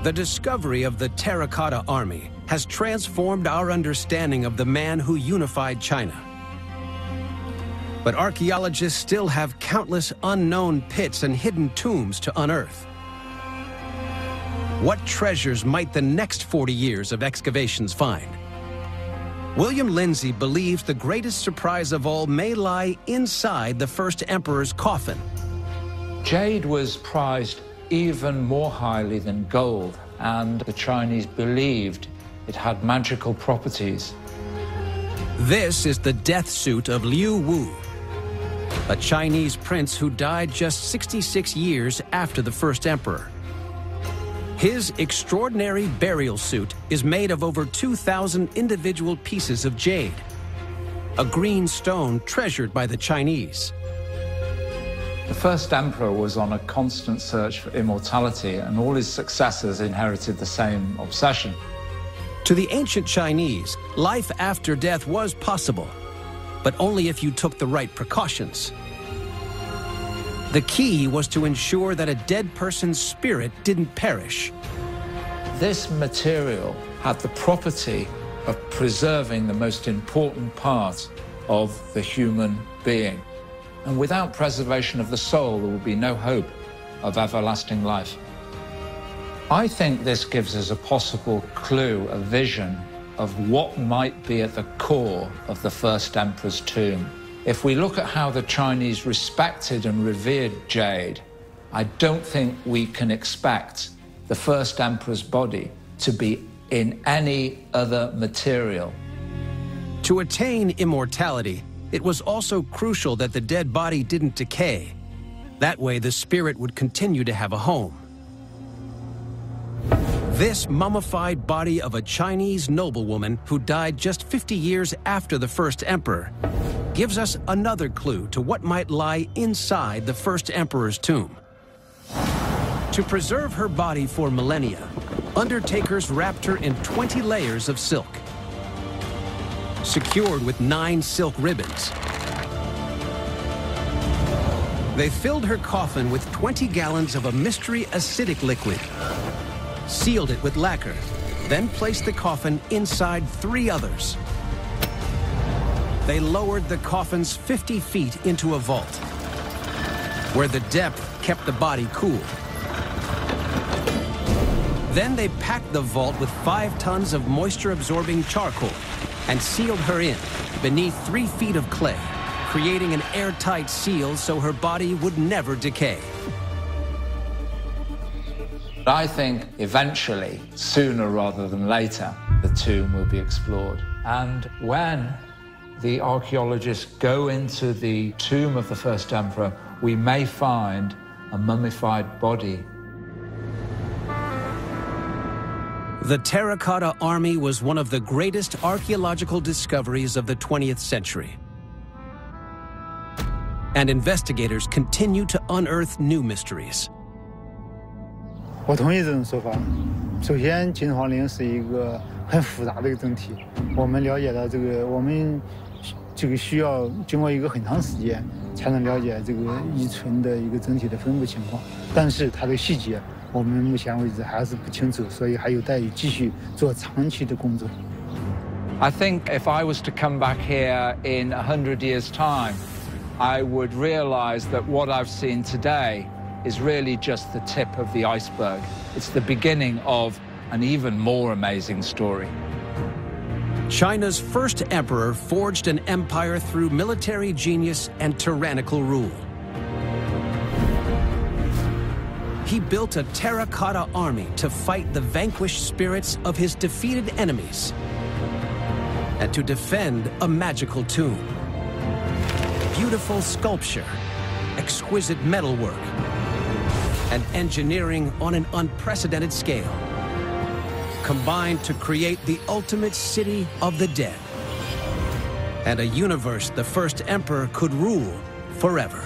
The discovery of the Terracotta Army has transformed our understanding of the man who unified China. But archaeologists still have countless unknown pits and hidden tombs to unearth. What treasures might the next 40 years of excavations find? William Lindsay believes the greatest surprise of all may lie inside the first emperor's coffin. Jade was prized even more highly than gold, and the Chinese believed it had magical properties. This is the death suit of Liu Wu, a Chinese prince who died just 66 years after the first emperor. His extraordinary burial suit is made of over 2,000 individual pieces of jade, a green stone treasured by the Chinese. The first emperor was on a constant search for immortality, and all his successors inherited the same obsession. To the ancient Chinese, life after death was possible, but only if you took the right precautions. The key was to ensure that a dead person's spirit didn't perish. This material had the property of preserving the most important part of the human being. And without preservation of the soul, there will be no hope of everlasting life. I think this gives us a possible clue, a vision of what might be at the core of the first emperor's tomb. If we look at how the Chinese respected and revered jade, I don't think we can expect the first emperor's body to be in any other material. To attain immortality, it was also crucial that the dead body didn't decay. That way, the spirit would continue to have a home. This mummified body of a Chinese noblewoman who died just 50 years after the first emperor gives us another clue to what might lie inside the first emperor's tomb. To preserve her body for millennia, undertakers wrapped her in 20 layers of silk, secured with 9 silk ribbons. They filled her coffin with 20 gallons of a mystery acidic liquid, sealed it with lacquer, then placed the coffin inside 3 others. They lowered the coffins 50 feet into a vault, where the depth kept the body cool. Then they packed the vault with 5 tons of moisture-absorbing charcoal and sealed her in beneath 3 feet of clay, creating an airtight seal so her body would never decay. I think eventually, sooner rather than later, the tomb will be explored. And when the archaeologists go into the tomb of the first emperor, we may find a mummified body. The Terracotta Army was one of the greatest archaeological discoveries of the 20th century. And investigators continue to unearth new mysteries. 我同意这种说法。首先，秦始皇陵是一个很复杂的一个整体。我们了解到这个，我们这个需要经过一个很长时间才能了解这个遗存的一个整体的分布情况。但是它的细节，我们目前为止还是不清楚，所以还有待于继续做长期的工作。I think if I was to come back here in 100 years' time, I would realize that what I've seen today is really just the tip of the iceberg. It's the beginning of an even more amazing story. China's first emperor forged an empire through military genius and tyrannical rule. He built a terracotta army to fight the vanquished spirits of his defeated enemies and to defend a magical tomb. Beautiful sculpture, exquisite metalwork, and engineering on an unprecedented scale combined to create the ultimate city of the dead and a universe the first emperor could rule forever.